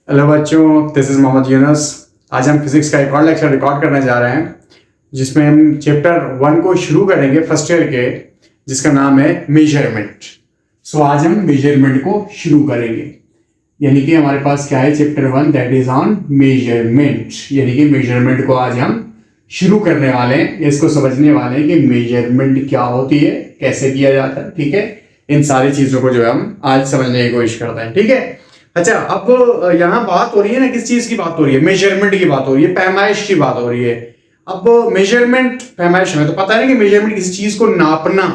Hello बच्चों, this is Mohammad Yunus. आज हम फिजिक्स का एक और लेक्चर रिकॉर्ड करने जा रहे हैं जिसमें हम चैप्टर 1 को शुरू करेंगे फर्स्ट ईयर के, जिसका नाम है मेजरमेंट। सो आज हम मेजरमेंट को शुरू करेंगे, यानी कि हमारे पास क्या है, chapter 1 that is on measurement. यानी कि मेजरमेंट को आज हम शुरू करने वाले हैं, इसको समझने वाले हैं कि मेजरमेंट क्या होती है, कैसे किया जाता है। ठीक है, इन सारी चीजों को जो है हम आज समझने की कोशिश करते हैं। ठीक है, अच्छा, अब यहाँ बात हो रही है ना, किस चीज की बात हो रही है? मेजरमेंट की बात हो रही है, पैमाइश की बात हो रही है। अब मेजरमेंट, पैमाइश में तो पता है ना कि मेजरमेंट किसी चीज को नापना,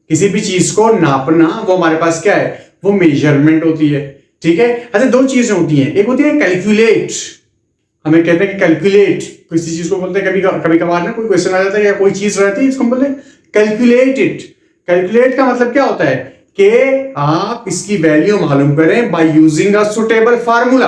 किसी भी चीज को नापना, वो हमारे पास क्या है, वो मेजरमेंट होती है। ठीक है, अच्छा, दो चीजें होती हैं, एक होती है कैलकुलेट। हमें कहते हैं कि कैलकुलेट, किसी चीज को बोलते हैं, कभी कभार ना कोई क्वेश्चन आ जाता है या कोई चीज रहती है, इसको हम बोलते हैं कैलकुलेट इट। कैलकुलेट का मतलब क्या होता है कि आप इसकी वैल्यू मालूम करें by using a suitable formula.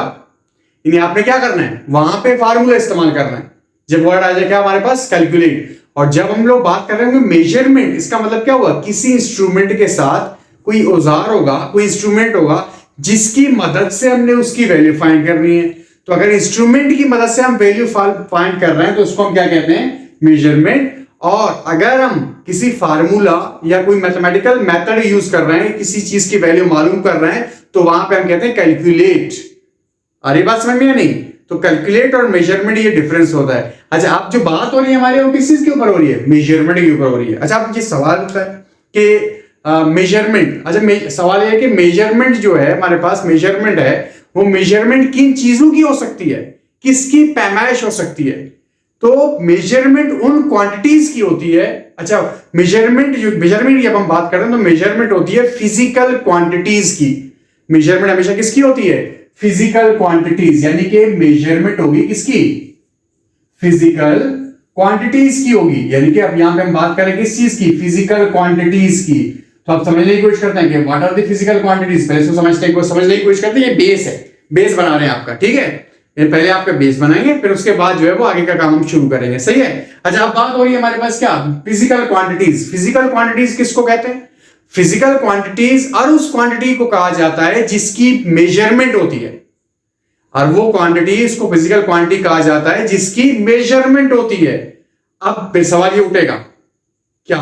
यानी आपने क्या करना है, वहां पे फार्मूला इस्तेमाल करना है। जब वर्ड आ जाए क्या हमारे पास, कैलकुलेट। और जब हम लोग बात कर रहे होंगे मेजरमेंट, इसका मतलब क्या हुआ, किसी इंस्ट्रूमेंट के साथ कोई औजार होगा, कोई इंस्ट्रूमेंट होगा जिसकी मदद से हमने उसकी वैल्यू फाइंड करनी है। तो अगर इंस्ट्रूमेंट की मदद से हम वैल्यू फाइंड कर रहे हैं तो उसको हम क्या कहते हैं, मेजरमेंट। और अगर हम किसी फार्मूला या कोई मैथमेटिकल मेथड यूज कर रहे हैं, किसी चीज की वैल्यू मालूम कर रहे हैं, तो वहां पे हम कहते हैं कैलकुलेट। अरे बात समझ में या नहीं? तो कैलकुलेट और मेजरमेंट ये डिफरेंस होता है। अच्छा, अब जो बात हो रही है हमारे, वो किस चीज के ऊपर हो रही है, मेजरमेंट के ऊपर हो रही है। अच्छा, अब ये सवाल होता है कि मेजरमेंट, अच्छा सवाल ये है कि मेजरमेंट जो है हमारे पास, मेजरमेंट है, वो मेजरमेंट किन चीजों की हो सकती है, किसकी पैमाइश हो सकती है? तो मेजरमेंट उन क्वांटिटीज की होती है। अच्छा, मेजरमेंट की जब हम बात करते हैं तो मेजरमेंट होती है फिजिकल क्वांटिटीज की। मेजरमेंट हमेशा किसकी होती है, फिजिकल क्वांटिटीज। यानी कि मेजरमेंट होगी किसकी, फिजिकल क्वांटिटीज की होगी। यानी कि अब यहां पे हम बात करें किस चीज की, फिजिकल क्वांटिटीज की। तो आप समझने की कोशिश करते हैं कि what are the physical quantities. पहले इसको समझने की कोशिश करते हैं। ये बेस है, बेस बना रहे हैं आपका। ठीक है, ये पहले आपका बेस बनाएंगे, फिर उसके बाद जो है वो आगे का काम हम शुरू करेंगे। सही है। अच्छा, अब बात हो रही है हमारे पास क्या, फिजिकल क्वांटिटीज। फिजिकल क्वांटिटीज किसको कहते हैं? फिजिकल क्वांटिटीज और उस क्वांटिटी को कहा जाता है जिसकी मेजरमेंट होती है, और वो क्वांटिटी, इसको फिजिकल क्वांटिटी कहा जाता है जिसकी मेजरमेंट होती है। अब फिर सवाल ये उठेगा, क्या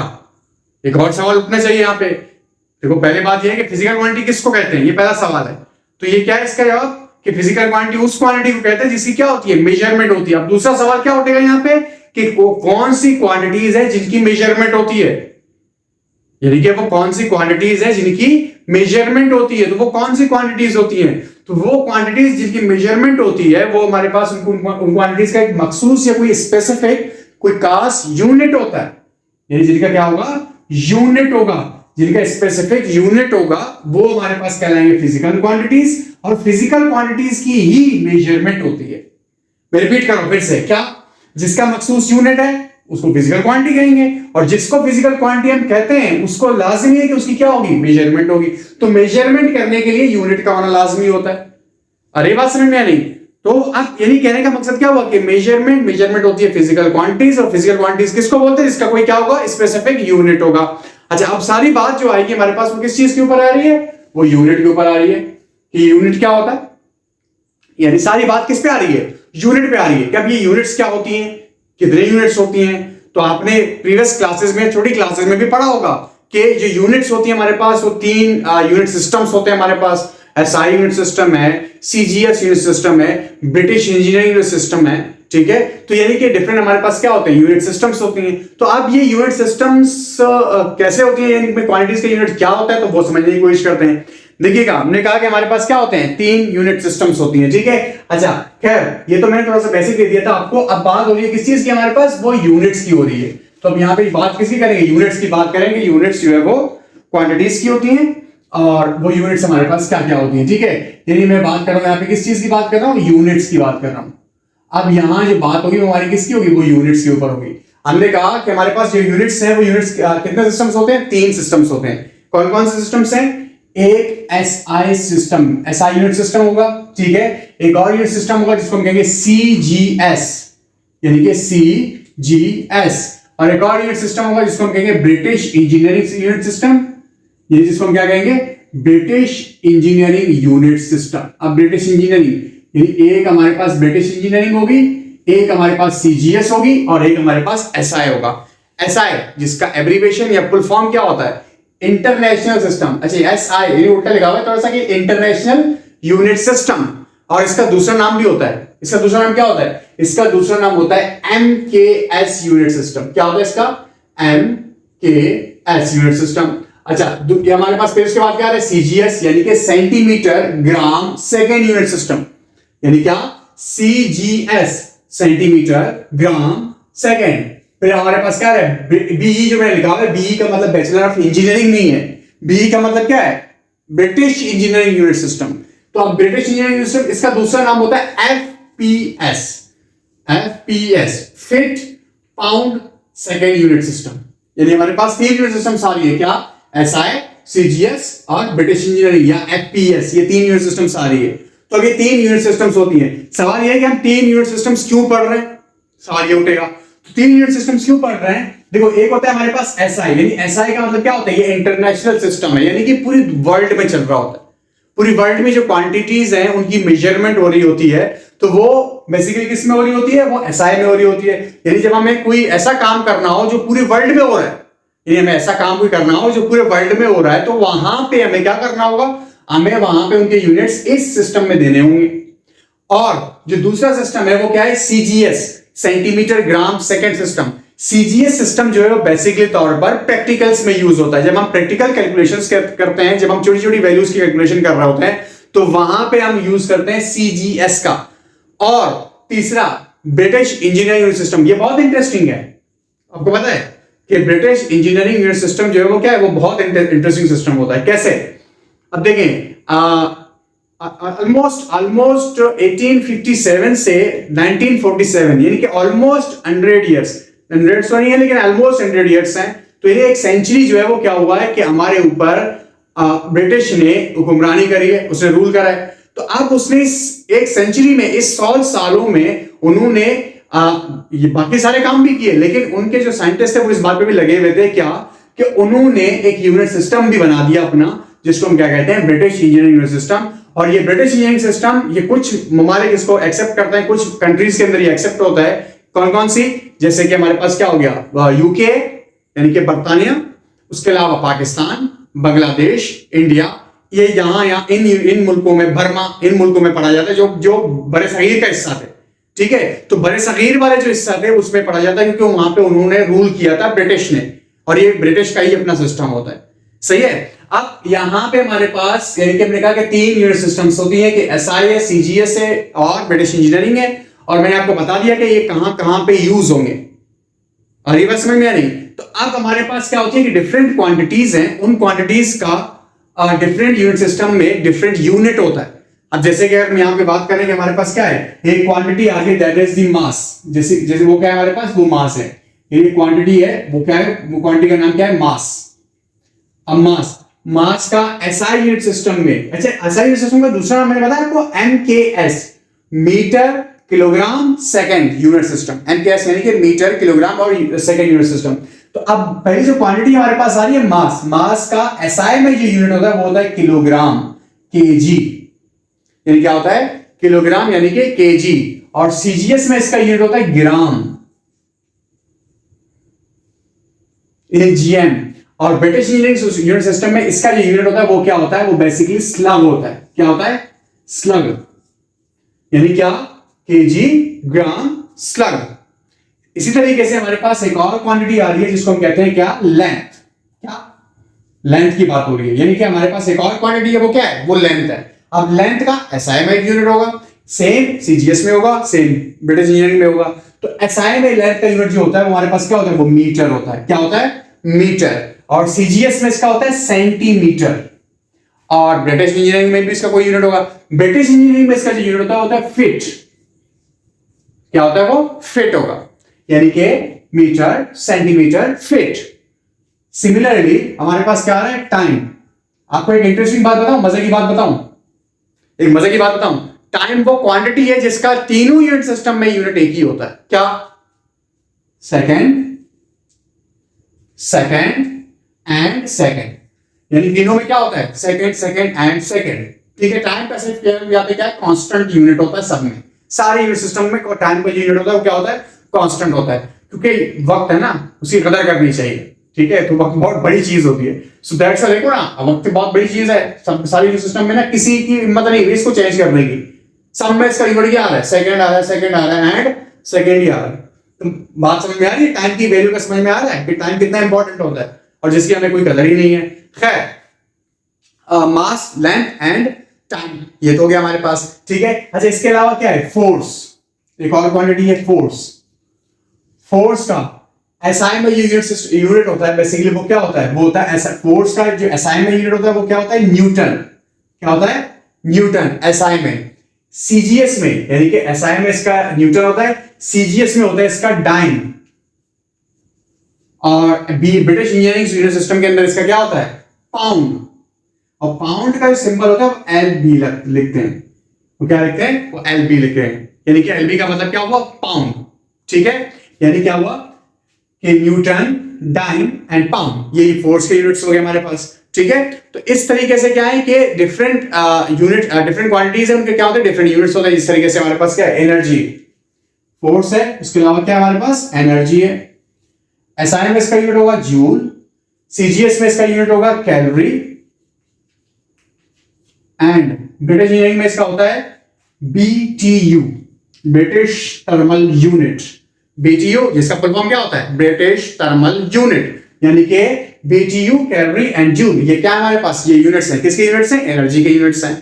एक और सवाल उठना चाहिए यहां पे। देखो, पहले बात ये है कि फिजिकल क्वांटिटी किसको कहते हैं, ये पहला सवाल है। तो ये क्या है इसका जवाब, कि फिजिकल क्वांटिटी उस क्वांटिटी को कहते हैं जिसकी क्या होती है, मेजरमेंट होती है। अब दूसरा सवाल क्या उठेगा यहां पे, कि कौन सी क्वांटिटीज है जिनकी मेजरमेंट होती है। यानी कि वो कौन सी क्वांटिटीज है जिनकी मेजरमेंट होती है। तो वो कौन सी क्वांटिटीज होती हैं, तो वो क्वांटिटीज जिनकी मेजरमेंट होती है, वो हमारे पास उन क्वांटिटीज का एक मखसूस या कोई स्पेसिफिक, कोई खास यूनिट होता है। यानी जिनका क्या होगा, यूनिट होगा, जिनका स्पेसिफिक यूनिट होगा, वो हमारे पास कहलाएंगे फिजिकल क्वांटिटीज। और फिजिकल क्वांटिटीज की ही मेजरमेंट होती है। मैं रिपीट करूं फिर से, क्या, जिसका मखसूस यूनिट है उसको फिजिकल क्वांटिटी कहेंगे, और जिसको फिजिकल क्वांटिटी हम कहते हैं उसको लाजमी है कि उसकी क्या होगी, मेजरमेंट होगी। तो मेजरमेंट करने के लिए यूनिट का होना लाजमी होता है। अरे बात समझ में आ नहीं? तो अब यानी कहने का मकसद क्या हुआ कि मेजरमेंट होती है फिजिकल क्वांटिटीज, और फिजिकल क्वांटिटीज किसको बोलते हैं, जिसका कोई क्या होगा, स्पेसिफिक यूनिट होगा। अच्छा, अब सारी बात जो आएगी हमारे पास वो किस चीज के ऊपर आ रही है, वो यूनिट के ऊपर आ रही है, कि यूनिट क्या होता है। यानी सारी बात किस पे आ रही है, यूनिट पे आ रही है। क्या ये यूनिट्स क्या होती हैं, कितने यूनिट्स होती हैं? तो आपने प्रीवियस क्लासेस में, छोटी क्लासेस में भी पढ़ा होगा कि जो यूनिट्स होती है हमारे पास, वो 3 यूनिट सिस्टम्स होते हैं हमारे पास। एसआई यूनिट सिस्टम है, सीजीएस यूनिट सिस्टम है, ब्रिटिश इंजीनियरिंग यूनिट सिस्टम है। ठीक है, तो यानी कि डिफरेंट हमारे पास क्या होते हैं, यूनिट सिस्टम्स होती हैं। तो अब ये यूनिट सिस्टम्स कैसे होती हैं, यानी क्वांटिटीज का यूनिट क्या होता है, तो वो समझने की कोशिश करते हैं। देखिएगा, हमने कहा कि हमारे पास क्या होते हैं, 3 यूनिट सिस्टम्स होती हैं। ठीक है, अच्छा, खैर ये तो मैंने थोड़ा सा बेसिक दे दिया था आपको। अब बात हो रही है किस चीज की हमारे पास, वो यूनिट्स की हो रही है। तो अब यहाँ पे बात किसकी करेंगे, यूनिट्स की बात करेंगे। यूनिट्स जो है वो क्वांटिटीज की होती हैं, और वो यूनिट्स हमारे पास क्या क्या होती हैं। ठीक है, यानी मैं बात कर रहा हूं यहाँ पे किस चीज की बात कर रहा हूँ, यूनिट्स की बात कर रहा हूं। अब यहां जो बात होगी वो हमारी किसकी होगी, वो यूनिट्स के ऊपर होगी। हमने कहा कि हमारे पास जो यूनिट्स हैं, वो यूनिट्स कितने सिस्टम्स होते हैं, 3 सिस्टम्स होते हैं। कौन कौन से सिस्टम्स हैं, एक SI system, SI unit system होगा। ठीक है, एक और यूनिट सिस्टम होगा जिसको हम कहेंगे सीजीएस, यानी कि सीजीएस। और एक और यूनिट सिस्टम होगा जिसको हम कहेंगे ब्रिटिश इंजीनियरिंग यूनिट सिस्टम, ये जिसको हम क्या कहेंगे, ब्रिटिश इंजीनियरिंग यूनिट सिस्टम। अब ब्रिटिश इंजीनियरिंग एक हमारे पास ब्रिटिश इंजीनियरिंग होगी, एक हमारे पास सीजीएस होगी और एक हमारे पास एसआई होगा। एसआई जिसका एब्रीविएशन या फुल फॉर्म क्या होता है, इंटरनेशनल सिस्टम। अच्छा एसआई ये उल्टा लिखा हुआ है थोड़ा सा कि इंटरनेशनल यूनिट सिस्टम, और इसका दूसरा नाम भी होता है। इसका दूसरा नाम क्या होता है, इसका दूसरा नाम होता है एमकेएस यूनिट सिस्टम। क्या होता है इसका, एमकेएस यूनिट सिस्टम। अच्छा ये हमारे पास फिर उसके बाद क्या है, सीजीएस यानी कि centimetre gram second unit system, यानी क्या सीजीएस सेंटीमीटर ग्राम सेकेंड। फिर हमारे पास क्या है, बीई जो मैंने लिखा है, बीई का मतलब बैचलर ऑफ इंजीनियरिंग नहीं है, बीई का मतलब क्या है, ब्रिटिश इंजीनियरिंग यूनिट सिस्टम। तो अब ब्रिटिश इंजीनियरिंग सिस्टम, इसका दूसरा नाम होता है FPS, FPS fit pound second unit system. यानी हमारे पास 3 यूनिट सिस्टम सारी है, क्या एसआई, सीजीएस और ब्रिटिश इंजीनियरिंग या एफपीएस, ये 3 यूनिट सिस्टम सारी है। तो अब ये 3 यूनिट सिस्टम्स होती है। सवाल ये है कि हम 3 यूनिट सिस्टम्स क्यों पढ़ रहे हैं, सवाल ये उठेगा। तो 3 यूनिट सिस्टम्स क्यों पढ़ रहे हैं, देखो एक होता है हमारे पास एसआई, यानी एसआई का मतलब क्या होता है, ये इंटरनेशनल सिस्टम है, यानी कि पूरी वर्ल्ड में चल रहा होता है। पूरी वर्ल्ड में जो क्वांटिटीज हैं उनकी मेजरमेंट हो रही होती है, तो वो बेसिकली किस में हो रही होती है, वो एसआई में हो रही होती है। यानी जब हमें कोई ऐसा काम करना हो जो पूरी वर्ल्ड में हो रहा है, यानी हमें ऐसा काम कोई करना हो जो पूरे वर्ल्ड में हो रहा है, तो वहां पे हमें क्या करना होगा, हमें वहां पे उनके यूनिट्स इस सिस्टम में देने होंगे। और जो दूसरा सिस्टम है वो क्या है, CGS centimetre gram second system. CGS system जो है वो बेसिकली तौर पर प्रैक्टिकल्स में यूज होता है। जब हम प्रैक्टिकल कैलकुलेशंस करते हैं, जब हम छोटी छोटी वैल्यूज की कैलकुलेशन कर रहे होते हैं, तो वहां पे हम यूज करते हैं सीजीएस का। और तीसरा ब्रिटिश इंजीनियरिंग सिस्टम, ये बहुत इंटरेस्टिंग है। आपको पता है कि ब्रिटिश इंजीनियरिंग यूनिट सिस्टम जो है वो क्या है, वो बहुत इंटरेस्टिंग सिस्टम होता है। कैसे, अब देखें ऑलमोस्ट 1857 से 1947, यानी कि ऑलमोस्ट 100 ईयर्स, 100 तो नहीं है लेकिन ऑलमोस्ट 100 ईयर्स हैं। तो ये एक सेंचुरी जो है वो क्या हुआ है कि हमारे ऊपर ब्रिटिश ने हुक्मरानी करी है, उसने रूल करा है। तो अब उसने इस एक सेंचुरी में, इस 100 सालों में उन्होंने ये बाकी सारे काम भी किए, लेकिन उनके जो साइंटिस्ट थे वो इस बात पे भी लगे हुए थे क्या, कि उन्होंने एक यूनिट सिस्टम भी बना दिया अपना, जिसको हम क्या कहते हैं, ब्रिटिश इंजीनियरिंग यूनिट सिस्टम। और ये ब्रिटिश इंजीनियरिंग सिस्टम, ये कुछ ममालिक इसको एक्सेप्ट करते हैं, कुछ कंट्रीज के अंदर ये एक्सेप्ट होता है। कौन कौन सी, जैसे कि हमारे पास क्या हो गया, यूके यानी कि बर्तानिया, उसके अलावा पाकिस्तान, बांग्लादेश, इंडिया, ये यहाँ इन मुल्कों में, बर्मा, इन मुल्कों में पढ़ा जाता है, जो बड़े सगीर का हिस्सा थे। ठीक है, तो बड़े सगीर वाले जो हिस्सा थे उसमें पढ़ा जाता है, क्योंकि वहां पे उन्होंने रूल किया था ब्रिटिश ने, और ये ब्रिटिश का ही अपना सिस्टम होता है। सही है। अब यहां पे हमारे पास यानी कि हमने कहा कि 3 यूनिट सिस्टम्स होती है, कि एसआई है, सीजीएस है और ब्रिटिश इंजीनियरिंग है। और मैंने आपको बता दिया कि ये कहां कहां पे यूज होंगे, और ये बात समझ में आ रही। तो अब हमारे पास क्या होती है कि डिफरेंट क्वांटिटीज हैं, उन क्वांटिटीज का डिफरेंट यूनिट सिस्टम में डिफरेंट यूनिट होता है। अब जैसे कि अगर हम यहां पे बात करें कि हमारे पास क्या है, एक क्वांटिटी आ गई, दैट इज द मास। जैसे वो क्या है हमारे पास, वो मास है, ये क्वांटिटी है, वो क्या है, वो क्वांटिटी का नाम क्या है, मास। अब मास का एसआई यूनिट सिस्टम में, अच्छा एसआई यूनिट सिस्टम का दूसरा नाम मैंने बताया आपको, MKS, metre kilogram second unit system. MKS यानी कि मीटर किलोग्राम और सेकंड यूनिट सिस्टम। तो अब पहली जो क्वांटिटी हमारे पास आ रही है, मास का एसआई में जो यूनिट होता है वो होता है किलोग्राम, केजी, यानी क्या होता है, किलोग्राम यानी कि केजी। और सीजीएस में इसका यूनिट होता है ग्राम, जीएम। और ब्रिटिश इंजीनियरिंग यूनिट सिस्टम में इसका जो यूनिट होता है वो क्या होता है, वो बेसिकली स्लग होता है। क्या होता है, स्लग, यानी क्या, केजी, ग्राम, स्लग। इसी तरीके से हमारे पास एक और क्वांटिटी आ रही है जिसको हम कहते हैं क्या, लेंथ। क्या, लेंथ की बात हो रही है, यानी कि हमारे पास एक और क्वांटिटी है, वो क्या है, वो लेंथ है। अब लेंथ का एसआई में यूनिट होगा, सेम सीजीएस में होगा, सेम ब्रिटिश इंजीनियरिंग में होगा। तो एसआई में लेंथ का यूनिट जो होता है वो हमारे पास क्या होता है, वो मीटर होता है। क्या होता है, मीटर। और सीजीएस में इसका होता है सेंटीमीटर। और ब्रिटिश इंजीनियरिंग में भी इसका कोई यूनिट होगा। ब्रिटिश इंजीनियरिंग में इसका जो यूनिट होता है फीट। क्या होता है, वो फीट होगा, यानी कि मीटर, सेंटीमीटर, फीट। सिमिलरली हमारे पास क्या आ रहा है, टाइम। आपको एक इंटरेस्टिंग बात बताऊं, मजे की बात बताऊं, एक मजे की बात बताऊं, टाइम वो क्वांटिटी है जिसका तीनों यूनिट सिस्टम में यूनिट एक ही होता है। क्या, सेकंड, सेकंड एंड सेकंड, यानी तीनों में क्या होता है, सेकंड, सेकंड एंड सेकंड। ठीक है, टाइम पैसिफिक यहाँ पे क्या है, कांस्टेंट यूनिट होता है सब में, सारे यूनिट सिस्टम में टाइम का यूनिट होता है वो क्या होता है, कांस्टेंट होता है, क्योंकि वक्त है ना उसकी कदर करनी चाहिए। ठीक है, तो वक्त बहुत बड़ी चीज होती है। सो दैट्स व्हाई देखो ना, वक्त बहुत बड़ी चीज है, सब सारे यूनिट सिस्टम में ना किसी की हिम्मत नहीं है इसको चेंज करने की। सब में इसका यूनिट क्या आ रहा है, सेकंड आ रहा है, सेकंड आ रहा है एंड सेकंड ही आ रहा है। तो बात समझ में आ रही है, टाइम की वैल्यू का समझ में आ रहा है कि टाइम कितना इंपॉर्टेंट होता है और जिसकी हमें कोई कदर ही नहीं है। खैर, मास, लेंथ एंड टाइम ये तो हो गया हमारे पास। ठीक है, अच्छा इसके अलावा क्या है, फोर्स, एक और क्वांटिटी है फोर्स। फोर्स का एसआई में यूनिट होता है, बेसिकली वो क्या होता है, वो होता है ऐसा, फोर्स का जो एसआई में यूनिट होता है वो क्या होता है, न्यूटन। क्या होता है, न्यूटन एसआई में। सीजीएस में यानी कि एसआई में इसका न्यूटन होता है, सीजीएस में होता है इसका डाइन, और ब्रिटिश इंजीनियरिंग यूनिट सिस्टम के अंदर इसका क्या होता है, पाउंड। और पाउंड का जो सिंबल होता है वो एलबी लिखते हैं, वो क्या लिखते हैं, वो एलबी लिखते हैं, यानी कि एलबी का मतलब क्या हुआ, पाउंड। ठीक है, यानी क्या हुआ कि न्यूटन, डाइन एंड पाउंड, ये फोर्स के यूनिट्स हो गए हमारे पास। ठीक है, तो इस तरीके से क्या है कि डिफरेंट यूनिट, डिफरेंट क्वांटिटीज है, उनके क्या होते हैं, डिफरेंट यूनिट्स होते हैं। इस तरीके से हमारे पास क्या है, एनर्जी फोर्स है, उसके अलावा क्या है हमारे पास, एनर्जी है। एसआई में इसका यूनिट होगा जूल, सीजीएस में इसका यूनिट होगा कैलोरी, एंड ब्रिटिश इंजीनियरिंग में इसका होता है BTU, British thermal unit. BTU जिसका फुल फॉर्म क्या होता है, ब्रिटिश थर्मल यूनिट, यानी कि बीटीयू, कैलोरी एंड जूल, ये क्या है हमारे पास, ये यूनिट्स हैं, किसके यूनिट्स हैं, एनर्जी के यूनिट्स हैं।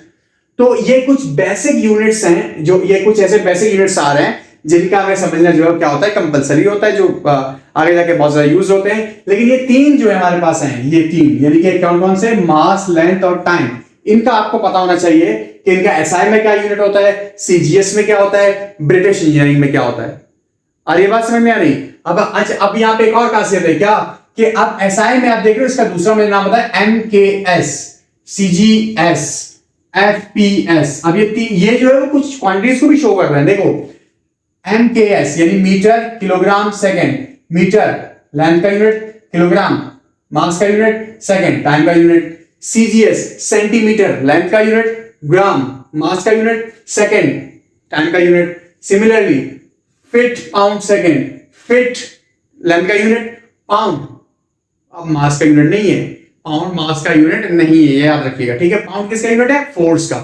तो ये कुछ बेसिक यूनिट्स हैं, जो ये कुछ ऐसे बेसिक यूनिट्स आ रहे हैं जिनका हमें समझना जो है क्या होता है, कंपलसरी होता है, जो आगे जाके बहुत ज्यादा यूज होते हैं। लेकिन ये तीन जो है हमारे पास हैं, ये तीन यानी कि कौन कौन से, मास, लेंथ और टाइम, इनका आपको पता होना चाहिए कि इनका एसआई में क्या यूनिट होता है, सीजीएस में क्या होता है, ब्रिटिश इंजीनियरिंग में क्या होता है। और ये बात समझ में आ रही। अब अच्छा, अब यहाँ पे एक और खासियत है क्या, कि अब एसआई में आप देख रहे हो, इसका दूसरा मैंने नाम बताया एमकेएस, सीजीएस, एफपीएस। अब ये जो है वो कुछ क्वांटिटीज को भी शो कर रहे हैं। देखो एमकेएस यानी metre, kilogram, second, metre length का यूनिट, किलोग्राम मास का यूनिट, सेकंड टाइम का यूनिट। सीजीएस सेंटीमीटर लेंथ का यूनिट, ग्राम मास का यूनिट, सेकंड टाइम का unit. Similarly foot pound second, foot length का यूनिट, पाउंड अब mass का unit नहीं है, पाउंड मास का यूनिट नहीं है, ये याद रखिएगा। ठीक है, पाउंड किसका यूनिट है, फोर्स का,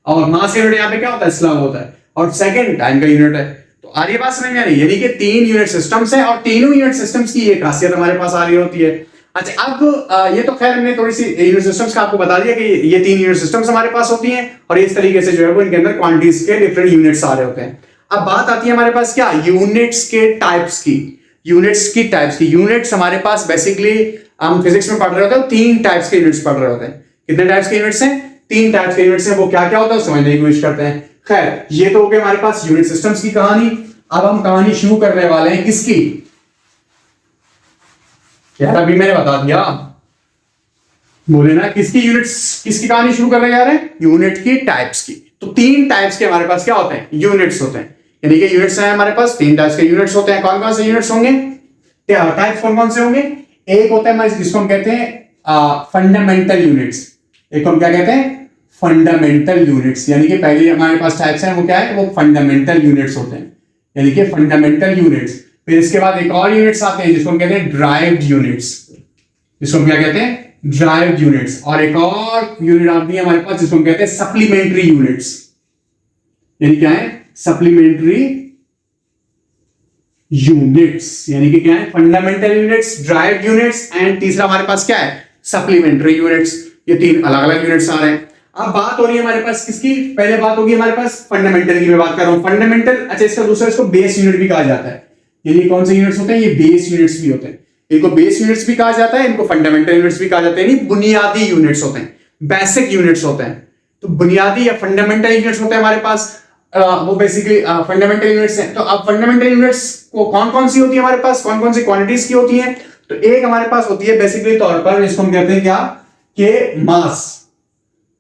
और मास का यूनिट यहाँ पे क्या होता है, स्लग होता है, और सेकंड टाइम का यूनिट है। तो आ रही बात समझ में आ रही है, यानी कि तीन यूनिट सिस्टम्स हैं और तीनों यूनिट सिस्टम्स की ये खासियत हमारे पास आ रही होती है। अच्छा, अब ये तो खैर हमने थोड़ी सी यूनिट सिस्टम्स का आपको बता दिया कि ये तीन यूनिट सिस्टम्स हमारे पास होती हैं और इस तरीके से जो है वो इनके अंदर क्वांटिटीज के डिफरेंट यूनिट्स आ रहे होते हैं। अब बात आती है हमारे पास क्या, यूनिट्स के टाइप्स की। यूनिट्स की टाइप्स की, यूनिट्स हमारे पास बेसिकली हम फिजिक्स में पढ़ रहे होते हैं, तीन टाइप्स के यूनिट्स पढ़ रहे होते हैं। कितने टाइप्स के यूनिट्स हैं, तीन टाइप्स के यूनिट्स हैं। वो क्या क्या होता है समझने की कोशिश करते हैं। खैर, ये तो हो गया हमारे पास यूनिट सिस्टम्स की कहानी। अब हम कहानी शुरू करने वाले हैं किसकी, यार अभी मैंने बता दिया, बोले ना किसकी, यूनिट्स, किसकी कहानी शुरू करने जा रहे हैं, यूनिट की टाइप्स की। तो तीन टाइप्स के हमारे पास क्या होते हैं, यूनिट्स होते हैं, यानी कि यूनिट्स हैं हमारे पास, तीन टाइप्स के यूनिट्स होते हैं। कौन कौन से यूनिट्स होंगे, टाइप्स कौन कौन से होंगे, एक होता है जिसको हम कहते हैं फंडामेंटल यूनिट्स, एक हम क्या कहते हैं, फंडामेंटल यूनिट्स, यानी कि पहले हमारे पास टाइप्स हैं वो क्या है, वो फंडामेंटल यूनिट्स होते हैं, यानी कि फंडामेंटल यूनिट्स। फिर इसके बाद एक और यूनिट्स आते हैं जिसको हम कहते हैं ड्राइव्ड यूनिट्स, जिसको हम क्या कहते हैं, ड्राइव्ड यूनिट्स। और एक और यूनिट आती है हमारे पास जिसको हम कहते हैं सप्लीमेंट्री यूनिट्स, यानी क्या है, सप्लीमेंट्री यूनिट्स, यानी कि क्या है, fundamental units, derived units and तीसरा हमारे पास क्या है, सप्लीमेंट्री यूनिट्स। ये तीन अलग अलग यूनिट्स आ रहे हैं। अब बात हो रही है हमारे पास किसकी, पहले बात होगी हमारे पास फंडामेंटल की, मैं बात कर रहा हूं फंडामेंटल। अच्छा, इसका दूसरा, इसको बेस यूनिट भी कहा जाता है। यानी कौन से यूनिट्स होते हैं, ये बेस यूनिट्स भी होते हैं। इनको बेस यूनिट्स भी कहा जाता है, इनको फंडामेंटल यूनिट्स भी कहा जाता है, यानी बुनियादी यूनिट्स होते हैं, बेसिक यूनिट्स होते हैं। तो बुनियादी या फंडामेंटल यूनिट्स होते हैं हमारे पास, वो बेसिकली फंडामेंटल यूनिट्स हैं। तो अब फंडामेंटल यूनिट्स को कौन कौन सी होती है हमारे पास, कौन कौन सी क्वांटिटीज की होती हैं। तो एक हमारे पास होती है बेसिकली तौर पर, जिसको हम कहते हैं क्या, कि मास।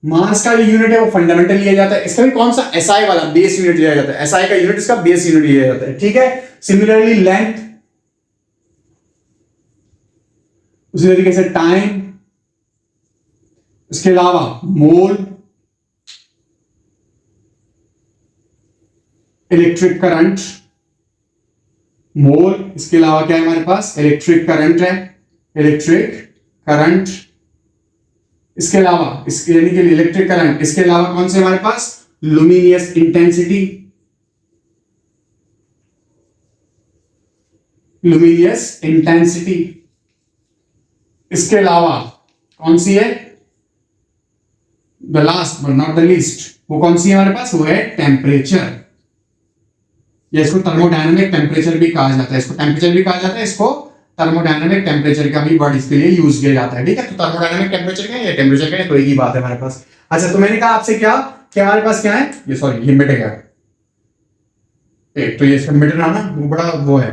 मास का जो यूनिट है वो फंडामेंटल लिया जाता है। इसका भी कौन सा, एसआई वाला बेस यूनिट लिया जाता है, एसआई का यूनिट इसका बेस यूनिट लिया जाता है। ठीक है, सिमिलरली लेंथ, उसी तरीके से टाइम, इसके अलावा मोल, इलेक्ट्रिक करंट, मोल, इसके अलावा क्या है हमारे पास, इलेक्ट्रिक करंट है, इलेक्ट्रिक करंट, इसके अलावा इसके यानी कि इलेक्ट्रिक करंट, इसके अलावा कौन से हमारे पास, लुमिनियस इंटेंसिटी, लुमिनियस इंटेंसिटी, इसके अलावा कौन सी है, the last but not the least, वो कौन सी है हमारे पास, वो है टेम्परेचर, या इसको थर्मोडायनामिक टेम्परेचर भी कहा जाता है, इसको टेम्परेचर भी कहा जाता है, इसको थर्मोडायनामिक टेम्परेचर का भी वर्ड इसके लिए यूज किया जाता है, ठीक है। तो थर्मोडायनामिक टेम्परेचर क्या है या टेम्परेचर क्या है, तो एक ही बात है हमारे पास। अच्छा, तो मैंने कहा आपसे क्या क्या हमारे पास क्या है, ये सॉरी ये मिट गया एक, तो ये इसका मिटना ना वो बड़ा वो है,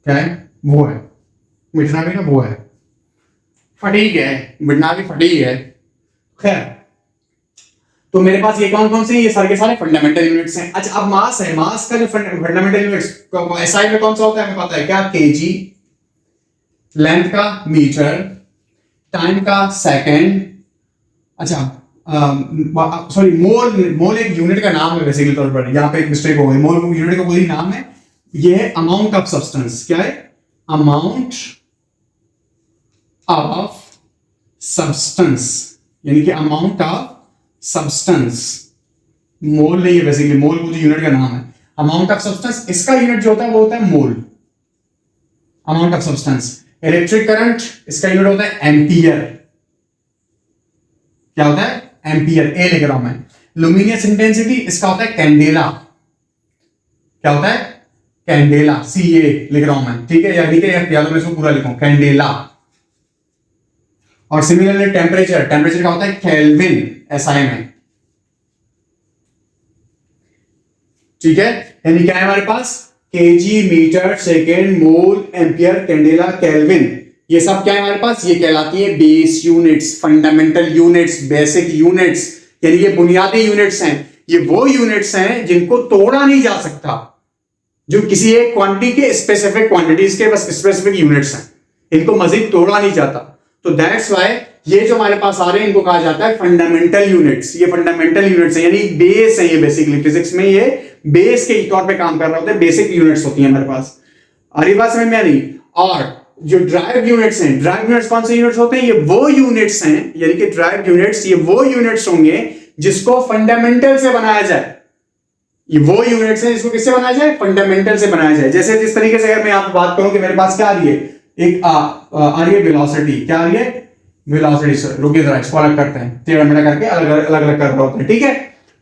क्या है, वो है मिटना भी ना, वो है फटीग है, मिटना भी फटीग है। खैर, तो मेरे पास ये कौन कौन से, ये सारे के सारे फंडामेंटल यूनिट्स हैं। अच्छा, अब मास है, मास का जो फंडामेंटल यूनिट्स एसआई में कौन सा होता है हमें पता है क्या, केजी, लेंथ का मीटर, टाइम का सेकंड, अच्छा सॉरी मोल, मोल एक यूनिट का नाम है बेसिकली तौर पर, यहाँ पे एक मिस्टेक हो गई, मोल यूनिट का कोई नाम है, ये है अमाउंट ऑफ सब्सटेंस, क्या है, अमाउंट ऑफ सब्सटेंस, यानी कि अमाउंट ऑफ सब्सटेंस, मोल नहीं है बेसिकली, मोल वो जो यूनिट का नाम है, अमाउंट ऑफ सब्सटेंस, इसका यूनिट जो होता है वो होता है mole, amount of substance. Electric current, इसका यूनिट होता है एम्पियर, क्या होता है, एम्पियर, ए लिख रहा हूं मैं। लुमिनियस इंटेंसिटी, इसका होता है कैंडेला, क्या होता है, कैंडेला, सी ए लिख रहा हूं मैं, ठीक है, यानी कि या तो मैं इसको पूरा लिखूं, कैंडेला। और सिमिलरली टेम्परेचर, टेम्परेचर का होता है केल्विन, एसआई में, ठीक है, यानी क्या है हमारे पास, केजी, मीटर, सेकेंड, मोल, एम्पियर, कैंडेला, केल्विन, ये सब क्या है हमारे पास, ये कहलाती है base units, fundamental units, basic units, यानी ये बुनियादी यूनिट्स हैं, ये वो यूनिट्स हैं जिनको तोड़ा नहीं जा सकता, जो किसी एक क्वांटिटी के स्पेसिफिक क्वांटिटीज के बस स्पेसिफिक यूनिट्स हैं, इनको मजीद तोड़ा नहीं जाता। तो दैट्स व्हाई ये जो हमारे पास आ रहे हैं इनको कहा जाता है फंडामेंटल यूनिट्स, ये फंडामेंटल यूनिट्स हैं, यानी बेस है, ये बेसिकली फिजिक्स में ये बेस के तौर पे काम कर रहे होते हैं, बेसिक यूनिट्स होती हैं हमारे पास। और ये बात समझ में आ रही। और जो ड्राइव यूनिट्स हैं, ड्राइव यूनिट्स कौन से यूनिट्स होते हैं, ये वो यूनिट्स हैं, यानी कि ड्राइव यूनिट्स ये वो यूनिट्स होंगे जिसको फंडामेंटल से बनाया जाए, ये वो यूनिट्स हैं जिसको किससे बनाया जाए, फंडामेंटल से बनाया जाए। जैसे जिस तरीके से अगर मैं आपको बात करूं कि मेरे पास क्या आ रही है, एक आ रही है वेलोसिटी, क्या आ रही है, वेलोसिटी, सर रुकिए जरा, इसको अलग करते हैं, टेढ़ा मेढ़ा करके अलग अलग कर रहे होते हैं, ठीक है,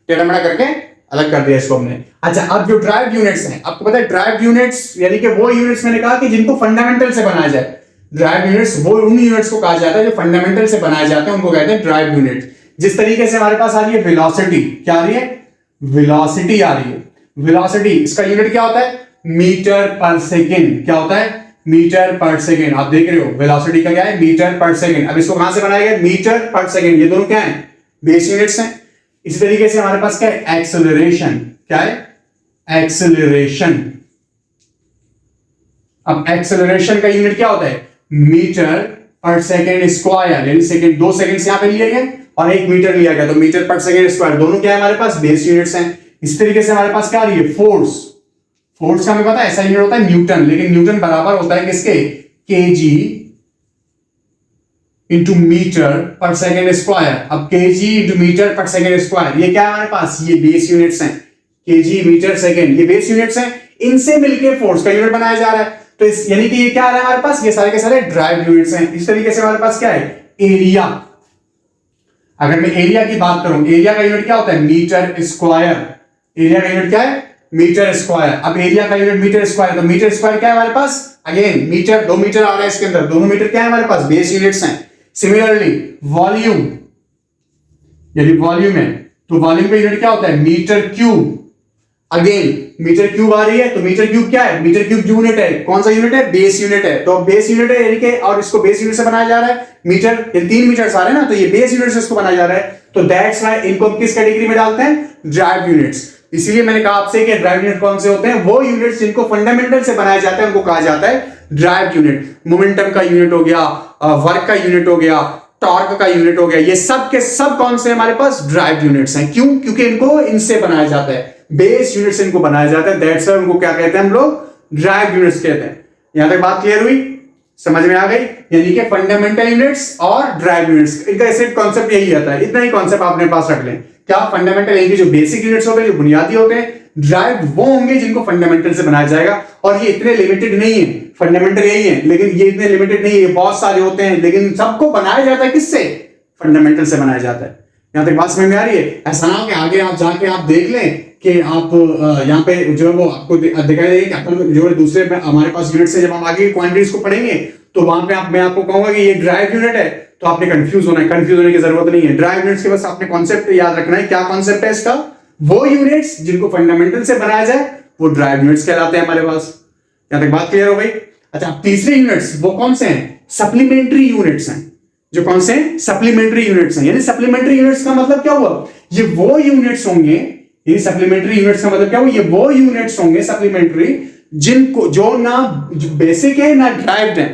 टेढ़ा मेढ़ा करके अलग कर दिया इसको हमने। अच्छा, अब जो ड्राइव यूनिट्स हैं, आपको पता है ड्राइव यूनिट्स यानी कि वो यूनिट्स मैंने कहा कि जिनको फंडामेंटल से बनाया जाए, ड्राइव यूनिट्स वो उन यूनिट्स को कहा जाता है जो फंडामेंटल से बनाए जाते हैं, उनको कहते हैं ड्राइव यूनिट। जिस तरीके से हमारे पास आ रही है वेलोसिटी, क्या आ रही है, वेलोसिटी आ रही है, वेलोसिटी इसका यूनिट क्या होता है, मीटर पर सेकेंड, क्या होता है, मीटर पर सेकेंड। आप देख रहे हो वेलोसिटी का क्या है, मीटर पर सेकेंड। अब इसको कहां से बनाया गया, मीटर पर सेकेंड, ये दोनों क्या है, बेस यूनिट्स हैं। इसी तरीके से हमारे पास क्या है, एक्सेलरेशन, क्या है, एक्सेलरेशन। अब एक्सेलरेशन का यूनिट क्या होता है, मीटर पर सेकेंड स्क्वायर, यानी सेकेंड, 2 सेकेंड यहां पे लिए गए और 1 मीटर लिया गया, तो मीटर पर सेकेंड स्क्वायर, दोनों क्या है हमारे पास, बेस यूनिट्स हैं। इस तरीके से हमारे पास क्या आ रही है, फोर्स, फोर्स का हमें पता है ऐसा यूनिट होता है न्यूटन, लेकिन न्यूटन बराबर होता है किसके, केजी इंटू मीटर पर सेकेंड स्क्वायर। अब केजी इंटू मीटर पर सेकेंड स्क्वायर, ये क्या है हमारे पास, ये बेस यूनिट्स हैं, केजी, मीटर, सेकेंड, ये बेस यूनिट्स हैं, इनसे मिलकर फोर्स का यूनिट बनाया जा रहा है। तो इस यानी कि ये क्या आ रहा है हमारे पास, ये सारे के सारे ड्राइव यूनिट्स हैं। इस तरीके से हमारे पास क्या है, एरिया, अगर मैं एरिया की बात करूं, एरिया का यूनिट क्या होता है, मीटर स्क्वायर, एरिया का यूनिट क्या है, मीटर स्क्वायर। अब एरिया का यूनिट मीटर स्क्वायर, तो मीटर स्क्वायर क्या है हमारे पास, अगेन मीटर, 2 मीटर आ रहा है इसके अंदर, दोनों मीटर क्या है हमारे पास, बेस यूनिट्स हैं। सिमिलरली वॉल्यूम, यदि वॉल्यूम है तो वॉल्यूम का यूनिट क्या होता है, metre cube, again metre cube आ रही है, तो मीटर क्यूब क्या है, मीटर क्यूब यूनिट है, कौन सा यूनिट है, बेस यूनिट है। तो बेस यूनिट है यानी कि, और इसको बेस यूनिट से बनाया जा रहा है, मीटर, ये 3 मीटर आ रहे हैं ना, तो ये बेस यूनिट से इसको बनाया जा रहा है। तो दैट्स व्हाई इनको किस कैटेगरी में डालते हैं, ड्राइव यूनिट्स। इसीलिए मैंने कहा आपसे कि ड्राइव यूनिट कौन से होते हैं, वो यूनिट्स जिनको फंडामेंटल से बनाया जाता है उनको कहा जाता है ड्राइव यूनिट। मोमेंटम का यूनिट हो गया, वर्क का यूनिट हो गया, टॉर्क का यूनिट हो गया, ये सब के सब कौन से हमारे पास ड्राइव यूनिट्स हैं। क्यों? क्योंकि इनको इनसे बनाया जाता है, बेस यूनिट से इनको बनाया जाता है, दैट्स व्हाई उनको क्या कहते हैं हम लोग ड्राइव यूनिट्स कहते हैं। यहां तक बात क्लियर हुई, समझ में आ गई? यानी कि फंडामेंटल यूनिट्स और ड्राइव यूनिट्स, इनका सिर्फ कॉन्सेप्ट यही आता है, इतना ही कॉन्सेप्ट अपने पास रख लें। क्या? फंडामेंटल यानी कि जो बेसिक यूनिट्स होते हैं, जो बुनियादी होते हैं, ड्राइव वो होंगे जिनको फंडामेंटल से बनाया जाएगा। और ये इतने लिमिटेड नहीं है, फंडामेंटल यही है, लेकिन ये इतने लिमिटेड नहीं है, ये बहुत सारे होते हैं, लेकिन सबको बनाया जाता है किससे? फंडामेंटल से बनाया जाता है। यहां तक बात समझ में आ रही है? ऐसा ना हो कि आगे आप जाके आप देख लें कि आप यहाँ पे जो है वो आपको दिखाई देगा कि जो है दूसरे हमारे पास यूनिट से जब हम आगे क्वांटिटीज को पढ़ेंगे तो वहां पे मैं आपको कहूंगा कि ये ड्राइव यूनिट है, तो आपने कंफ्यूज होना है। कंफ्यूज होने की जरूरत नहीं है, ड्राइव यूनिट्स के बस आपने कॉन्सेप्ट याद रखना है। क्या कॉन्सेप्ट है इसका? वो यूनिट्स जिनको फंडामेंटल से बनाया जाए वो ड्राइव यूनिट्स कहलाते हैं हमारे पास। यहां तक बात क्लियर हो गई? अच्छा, तीसरे यूनिट्स वो कौन से हैं? सप्लीमेंट्री यूनिट्स हैं। जो कौन से हैं? सप्लीमेंट्री यूनिट्स हैं। यानी सप्लीमेंट्री यूनिट्स का मतलब क्या हुआ? ये वो यूनिट्स होंगे, ये सप्लीमेंट्री यूनिट्स का मतलब क्या हुआ? ये वो यूनिट्स होंगे सप्लीमेंट्री जिनको जो ना बेसिक है ना ड्राइव्ड है,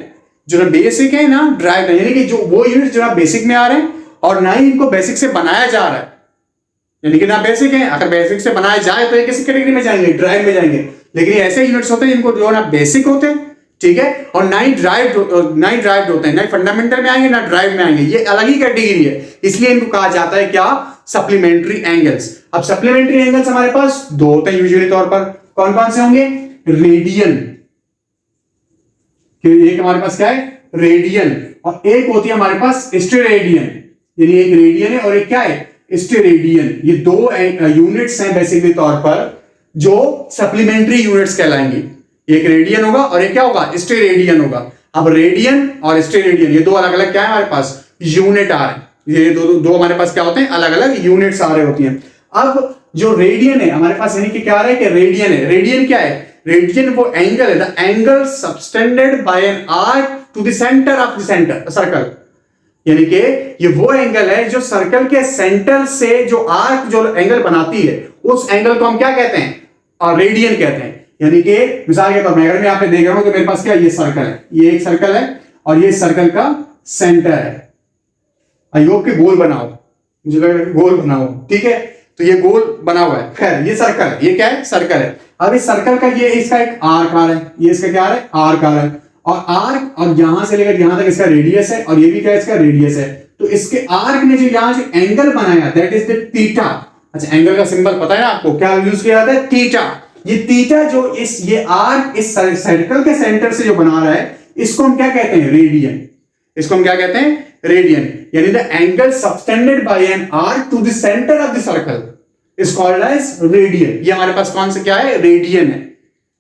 जो ना बेसिक है ना ड्राइव्ड है। यानी कि जो वो यूनिट्स जो ना बेसिक में आ रहे हैं और ना ही इनको बेसिक से बनाया जा रहा है, यानी कि ना बेसिक है, अगर बेसिक से बनाया जाए तो ये किस कैटेगरी में जाएंगे? ड्राइव में जाएंगे। लेकिन ऐसे यूनिट्स होते हैं जिनको जो ना बेसिक होते हैं, ठीक है, और ना ही ड्राइव्ड होते हैं, ना ही फंडामेंटल में आएंगे ना ड्राइव में आएंगे, ये अलग ही कैटेगरी है। इसलिए इनको कहा जाता है क्या? Supplementary angles. अब सप्लीमेंट्री एंगल्स हमारे पास दो होते हैं यूजुअली तौर पर। कौन कौन से होंगे? रेडियन, एक हमारे पास क्या है? रेडियन, और एक होती है हमारे पास स्टेरेडियन। यानी एक रेडियन है और एक क्या है? स्टेरेडियन। ये दो यूनिट्स हैं बेसिकली तौर पर जो सप्लीमेंट्री यूनिट्स कहलाएंगी। एक रेडियन होगा और एक क्या होगा? स्टेरेडियन होगा। अब रेडियन और स्टेरेडियन ये दो अलग अलग क्या है हमारे पास? यूनिट आ रहे हैं। ये दो हमारे पास क्या होते हैं? अलग अलग यूनिट्स आ रहे होती हैं। अब जो रेडियन है हमारे पास, यानी कि क्या आ रहा है कि रेडियन है। रेडियन क्या है? रेडियन वो एंगल है, the angle subtended by an arc to the centre of the circle. यानी कि ये वो एंगल है जो सर्कल के सेंटर से जो आर्क जो एंगल बनाती है, उस एंगल को हम क्या कहते हैं? और रेडियन कहते हैं। यानी कि मिसाल के तौर पर अगर मैं यहां पे देख रहा हूं तो मेरे पास क्या? ये सर्कल है, ये एक सर्कल है और ये सर्कल का सेंटर है। आई होप कि गोल बनाओ, मुझे लग रहा है गोल बनाओ, ठीक है। तो ये गोल बना हुआ है, खैर ये सर्कल है, ये क्या है? सर्कल है। अब इस सर्कल का ये इसका एक आर्क आ रहा है, ये इसका क्या आ रहा है? आर्क आ रहा है, और आर्क और यहां से लेकर यहां तक इसका रेडियस है, और ये भी क्या है? इसका रेडियस है। तो इसके आर्क ने जो यहां जो एंगल बनाया दैट इज द थीटा। अच्छा, एंगल का सिंबल पता है ना आपको? क्या यूज किया जाता है? थीटा। ये थीटा जो ये आर्क इस सर्कल के सेंटर से जो बना रहा है, इसको हम क्या कहते हैं? रेडियन। इसको हम क्या कहते हैं? रेडियन। यानी the angle subtended by an arc to the centre of the circle is called as radian. ये हमारे पास कौन सा क्या है? रेडियन है।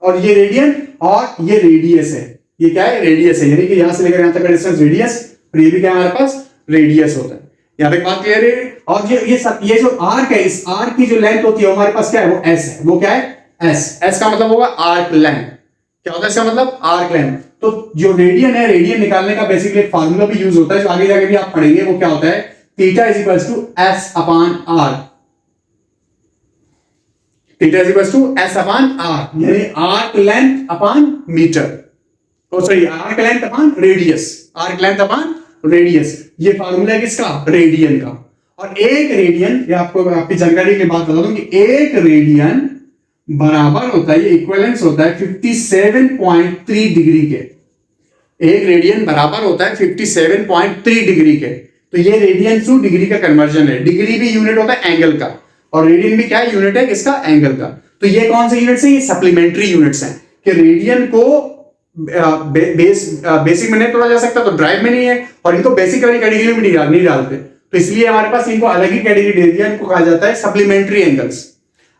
और ये रेडियन और ये रेडियस है। ये क्या है? रेडियस है। यानी कि यहां से लेकर यहां तक का डिस्टेंस रेडियस, और ये भी क्या हमारे पास? रेडियस होता है। यहां तक बात क्लियर है? और ये जो आर्क है, इस आर्क की जो लेंथ होती है हमारे पास क्या है? वो एस है। वो क्या है? एस। एस का मतलब होगा आर्क लेंथ। क्या होता है इसका मतलब? Arc length. तो जो रेडियन है, रेडियन निकालने का बेसिकली एक फार्मूला भी यूज होता है जो आगे जाके भी आप पढ़ेंगे। वो क्या होता है? Theta is equals to S upon R. Theta is equals to S upon R, यानी arc length upon metre, sorry arc length upon radius. Arc length upon radius, ये फार्मूला है किसका? रेडियन का। और एक रेडियन, ये आपको आपकी जानकारी की बात बता दूं कि एक रेडियन बराबर होता है, ये इक्विवेलेंस होता है 57.3 डिग्री के। एक रेडियन बराबर होता है 57.3 डिग्री के। तो ये रेडियन टू डिग्री का कन्वर्जन है। डिग्री भी यूनिट होता है एंगल का, और रेडियन भी क्या है? यूनिट है किसका? एंगल का। तो ये कौन से यूनिट्स हैं? ये सप्लीमेंट्री यूनिट्स हैं कि रेडियन को बेसिक में नहीं तोड़ा जा सकता, तो ड्राइव में नहीं है, और इनको बेसिक वाली कैटेगरी में नहीं डालते, तो इसलिए हमारे पास इनको अलग ही कैटेगरी दे दिया। इनको कहा जाता है सप्लीमेंट्री एंगल्स।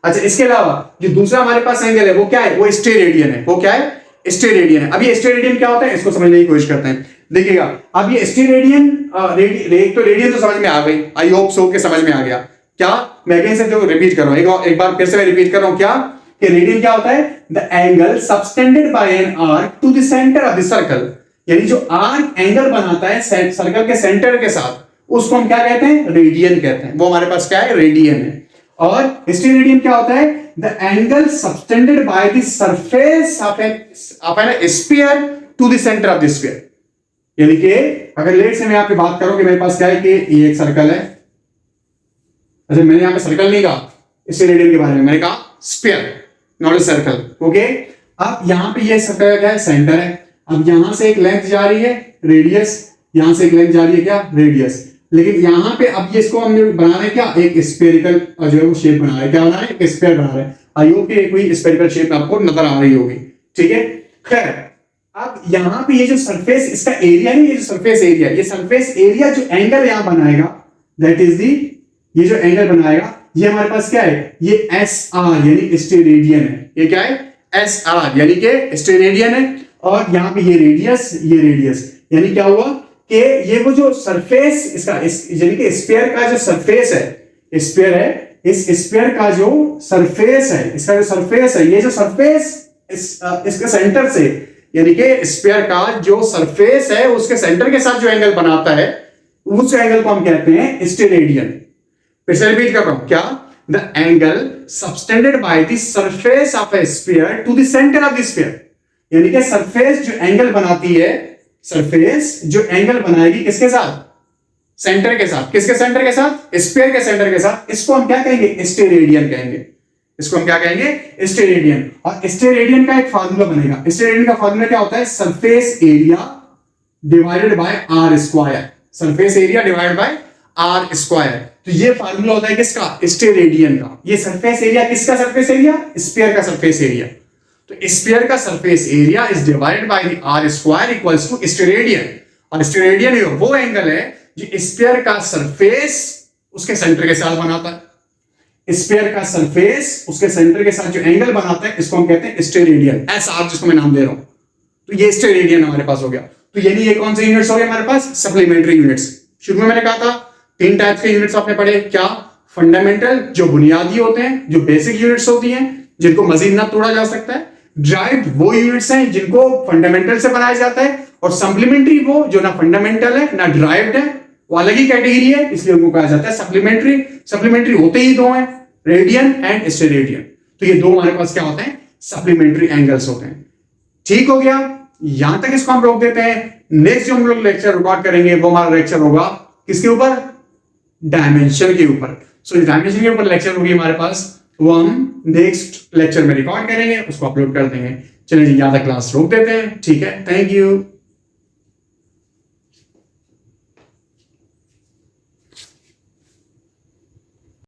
अच्छा, इसके अलावा जो दूसरा हमारे पास एंगल है वो क्या है? वो स्टेरेडियन है। वो क्या है? स्टेरेडियन है। अब ये स्टेरेडियन क्या होता है इसको समझने की कोशिश करते हैं। देखिएगा, अब ये स्टेरेडियन तो रेडियन तो समझ में आ गई, आई होप सो के समझ में आ गया। क्या मैं अगेन से जो रिपीट कर रहा हूं, एक बार फिर से मैं रिपीट कर रहा हूं, क्या कि रेडियन क्या होता है? The angle subtended by an arc to the centre of the circle. यानी जो आर्क एंगल बनाता है सर्कल के सेंटर के साथ, उसको हम क्या कहते हैं? रेडियन कहते हैं। वो हमारे पास क्या है? रेडियन है। और स्टेरेडियन क्या होता है? The angle subtended by the surface of an sphere to the centre of the sphere. यानी कि अगर लेट से मैं यहाँ पे बात करूं कि मेरे पास क्या है कि ये एक सर्कल है। अच्छा, मैंने यहाँ पे सर्कल नहीं कहा, स्टेरेडियन के बारे में मैंने कहा sphere, not a circle. Okay, अब यहाँ पे ये सर्कल क्या है, सेंटर है। अब यहां से एक लेंथ जा रही है रेडियस, यहां से एक लेंथ जा रही है क्या, रेडियस। लेकिन यहाँ पे अब ये इसको हम बना रहे हैं क्या, एक स्फेरिकल जो है वो शेप बना रहे हैं। क्या बना रहे हैं, एक स्फीयर बना रहे हैं। आई होप कि कोई स्फेरिकल शेप आपको नजर आ रही होगी। ठीक है, खैर अब यहाँ पे ये जो सरफेस इसका एरिया नहीं, ये जो सरफेस एरिया, ये सरफेस एरिया जो एंगल यहां बनाएगा दैट इज दी, ये जो एंगल बनाएगा ये हमारे पास क्या है, ये एस आर यानी स्टेरेडियन है। ये क्या है, एस आर यानी कि स्टेरेडियन है। और यहाँ पे ये रेडियस, ये रेडियस, यानी क्या हुआ कि ये वो जो सरफेस इसका यानी कि स्फीयर का जो सरफेस है, स्फीयर है, इस स्फीयर का जो सरफेस है, इसका जो सरफेस है, ये जो सरफेस इसके सेंटर से यानी कि स्फीयर का जो सरफेस है उसके सेंटर के साथ जो एंगल बनाता है उस एंगल को हम कहते हैं स्टेरेडियन। फिर से रिपीट कर रहा हूं, क्या, the angle subtended by the surface of a sphere to the centre of the sphere, यानी कि सरफेस जो एंगल बनाती है, सरफेस जो एंगल बनाएगी किसके साथ, सेंटर के साथ। किसके सेंटर के साथ, स्फीयर के सेंटर के साथ। इसको हम क्या कहेंगे, स्टेरेडियन कहेंगे। इसको हम क्या कहेंगे, स्टेरेडियन। और स्टेरेडियन का एक फार्मूला बनेगा। स्टेरेडियन का फार्मूला क्या होता है, surface area divided by r square. Surface area divided by r square. तो ये फार्मूला होता है किसका, स्टेरेडियन का। ये सरफेस एरिया किसका, सरफेस एरिया, स्फीयर का सरफेस एरिया। तो स्फीयर का surface area is divided by the r square equals to steradian. और स्टेरेडियन वो एंगल है जो स्फीयर का सरफेस उसके सेंटर के साथ बनाता है। स्फीयर का सरफेस उसके सेंटर के साथ जो एंगल बनाता है इसको हम कहते हैं स्टेरेडियन, एस आर जिसको मैं नाम दे रहा हूं। तो ये स्टेरेडियन हमारे पास हो गया। तो यानी ये कौन से यूनिट्स हो गए हमारे पास, सप्लीमेंट्री यूनिट्स। शुरू में मैंने कहा था 3 टाइप्स के यूनिट्स आपने पढ़े, क्या, फंडामेंटल जो बुनियादी होते हैं, जो बेसिक यूनिट्स होती हैं जिनको मजीद ना तोड़ा जा सकता है। ड्राइव्ड वो यूनिट्स हैं जिनको फंडामेंटल से बनाया जाता है। और सप्लीमेंट्री वो जो ना फंडामेंटल है ना ड्राइव्ड है, वो अलग ही कैटेगरी है, इसलिए उनको कहा जाता है सप्लीमेंट्री। सप्लीमेंट्री होते ही दो हैं, रेडियन एंड स्टेरेडियन। तो ये दो हमारे पास क्या होते हैं, सप्लीमेंट्री एंगल्स होते हैं। ठीक हो गया, यहां तक इसको हम रोक देते हैं। नेक्स्ट जो हम लोग लेक्चर रिकॉर्ड करेंगे वो हमारा लेक्चर होगा किसके ऊपर, डायमेंशन के ऊपर। सो डायमेंशन के ऊपर लेक्चर होगी हमारे पास, वो हम नेक्स्ट लेक्चर में रिकॉर्ड करेंगे, उसको अपलोड कर देंगे। चलिए जी, यहां तक क्लास रोक देते हैं। ठीक है, थैंक यू।